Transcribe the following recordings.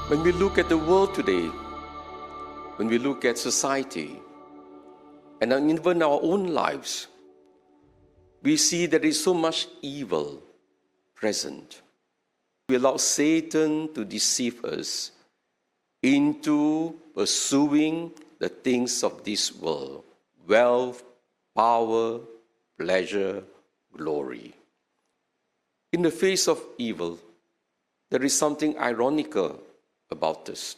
When we look at the world today, when we look at society, and even our own lives, we see there is so much evil present. We allow Satan to deceive us into pursuing the things of this world: wealth, power, pleasure, glory. In the face of evil, there is something ironical about this.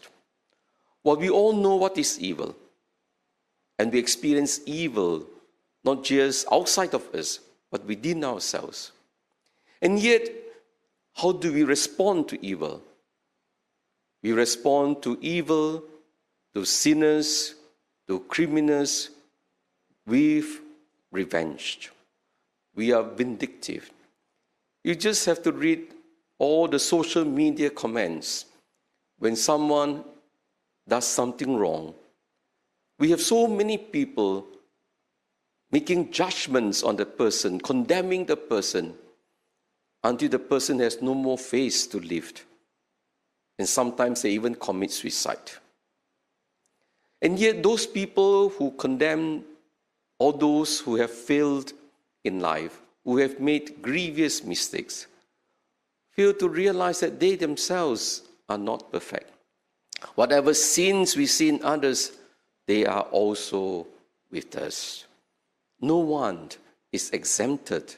Well, we all know what is evil, and we experience evil not just outside of us, but within ourselves. And yet, how do we respond to evil? We respond to evil, to sinners, to criminals, with revenge. We are vindictive. You just have to read all the social media comments. When someone does something wrong, we have so many people making judgments on the person, condemning the person, until the person has no more face to live. And sometimes they even commit suicide. And yet those people who condemn all those who have failed in life, who have made grievous mistakes, fail to realize that they themselves are not perfect. Whatever sins we see in others, they are also with us. No one is exempted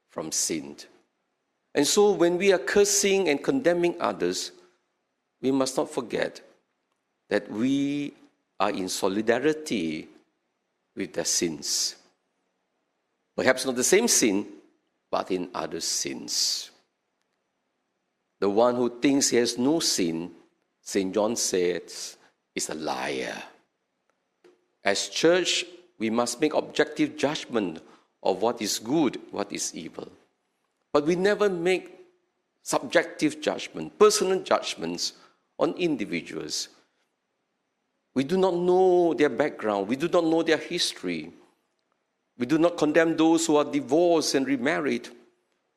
from sin. And so when we are cursing and condemning others, we must not forget that we are in solidarity with their sins. Perhaps not the same sin, but in other sins. The one who thinks he has no sin, St. John says, is a liar. As church, we must make objective judgment of what is good, what is evil. But we never make subjective judgment, personal judgments on individuals. We do not know their background. We do not know their history. We do not condemn those who are divorced and remarried,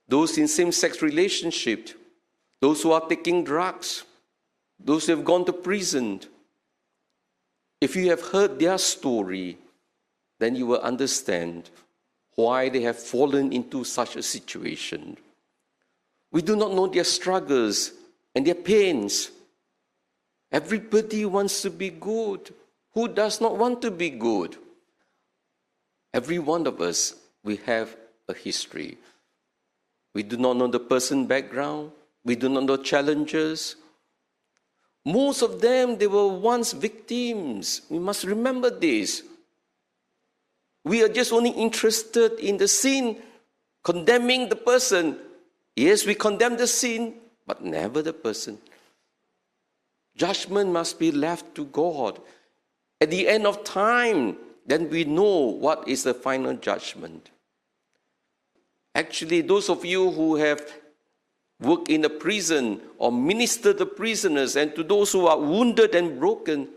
those in same-sex relationships, those who are taking drugs, those who have gone to prison. If you have heard their story, then you will understand why they have fallen into such a situation. We do not know their struggles and their pains. Everybody wants to be good. Who does not want to be good? Every one of us, we have a history. We do not know the person's background. We do not know challenges. Most of them, they were once victims. We must remember this. We are just only interested in the sin, condemning the person. Yes, we condemn the sin, but never the person. Judgment must be left to God. At the end of time, then we know what is the final judgment. Actually, those of you who have worked in a prison or ministered to prisoners and to those who are wounded and broken,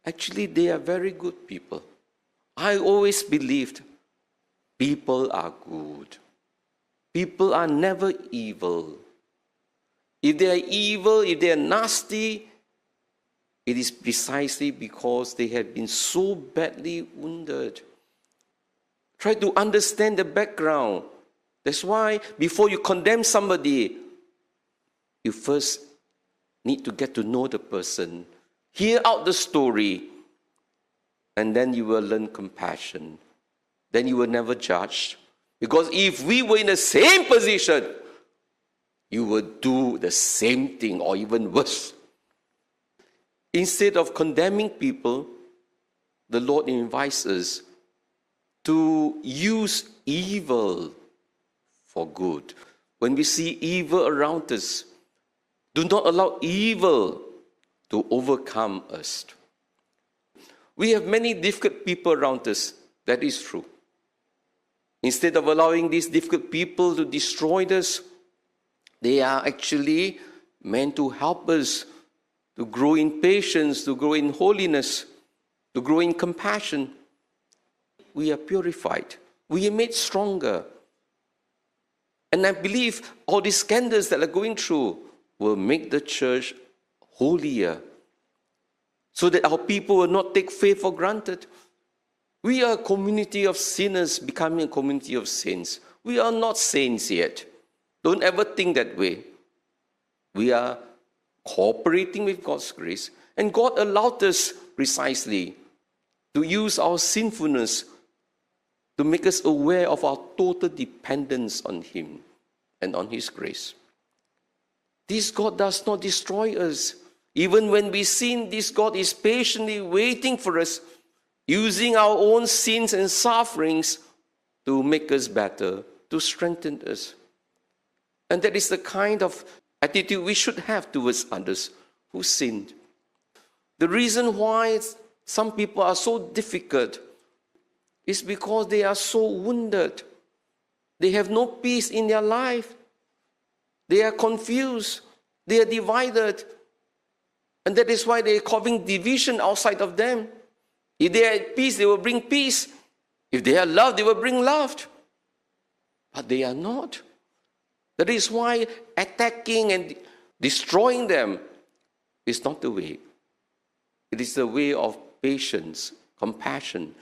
actually they are very good people. I always believed people are good. People are never evil. If they are evil, if they are nasty, it is precisely because they have been so badly wounded. Try to understand the background. That's why before you condemn somebody, you first need to get to know the person, hear out the story, and then you will learn compassion. Then you will never judge. Because if we were in the same position, you would do the same thing or even worse. Instead of condemning people, the Lord invites us to use evil for good. When we see evil around us, do not allow evil to overcome us. We have many difficult people around us. That is true. Instead of allowing these difficult people to destroy us, they are actually meant to help us to grow in patience, to grow in holiness, to grow in compassion. We are purified. We are made stronger. And I believe all these scandals that are going through will make the church holier, so that our people will not take faith for granted. We are a community of sinners becoming a community of saints. We are not saints yet. Don't ever think that way. We are cooperating with God's grace, and God allowed us precisely to use our sinfulness to make us aware of our total dependence on Him and on His grace. This God does not destroy us. Even when we sin, this God is patiently waiting for us, using our own sins and sufferings to make us better, to strengthen us. And that is the kind of attitude we should have towards others who sinned. The reason why some people are so difficult is because they are so wounded. They have no peace in their life. They are confused. They are divided. And that is why they are causing division outside of them. If they are at peace, they will bring peace. If they are loved, they will bring love. But they are not. That is why attacking and destroying them is not the way. It is the way of patience, compassion.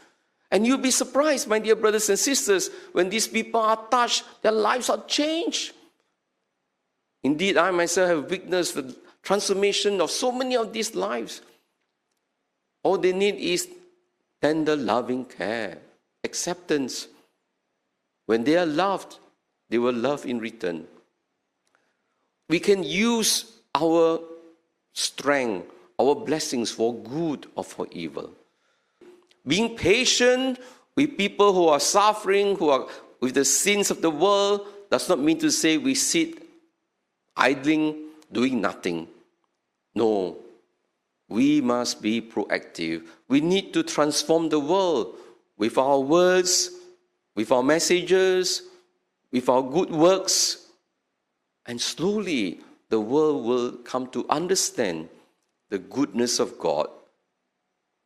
And you'll be surprised, my dear brothers and sisters, when these people are touched, their lives are changed. Indeed, I myself have witnessed the transformation of so many of these lives. All they need is tender, loving care, acceptance. When they are loved, they will love in return. We can use our strength, our blessings for good or for evil. Being patient with people who are suffering, who are with the sins of the world, does not mean to say we sit idling, doing nothing. No, we must be proactive. We need to transform the world with our words, with our messages, with our good works. And slowly, the world will come to understand the goodness of God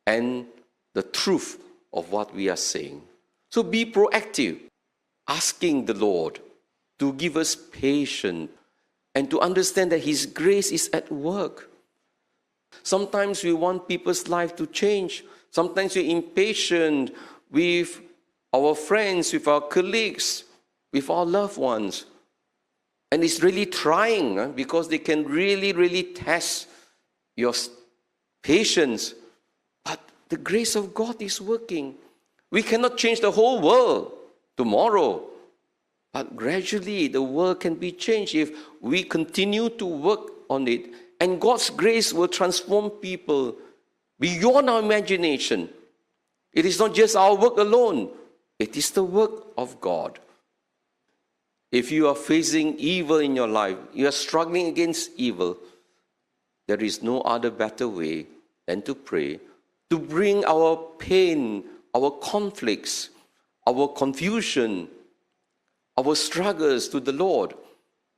and the truth of what we are saying. So be proactive, asking the Lord to give us patience and to understand that His grace is at work. Sometimes we want people's life to change. Sometimes we're impatient with our friends, with our colleagues, with our loved ones. And it's really trying because they can really test your patience. But the grace of God is working. We cannot change the whole world tomorrow. But gradually the world can be changed if we continue to work on it. And God's grace will transform people beyond our imagination. It is not just our work alone. It is the work of God. If you are facing evil in your life, you are struggling against evil, there is no other better way than to pray, to bring our pain, our conflicts, our confusion, our struggles to the Lord.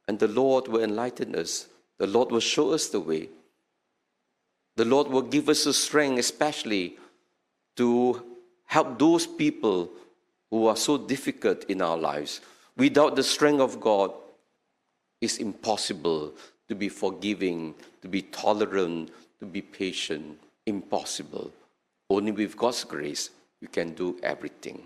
And the Lord will enlighten us. The Lord will show us the way. The Lord will give us the strength, especially to help those people who are so difficult in our lives. Without the strength of God, it's impossible to be forgiving, to be tolerant, to be patient. Impossible. Only with God's grace, we can do everything.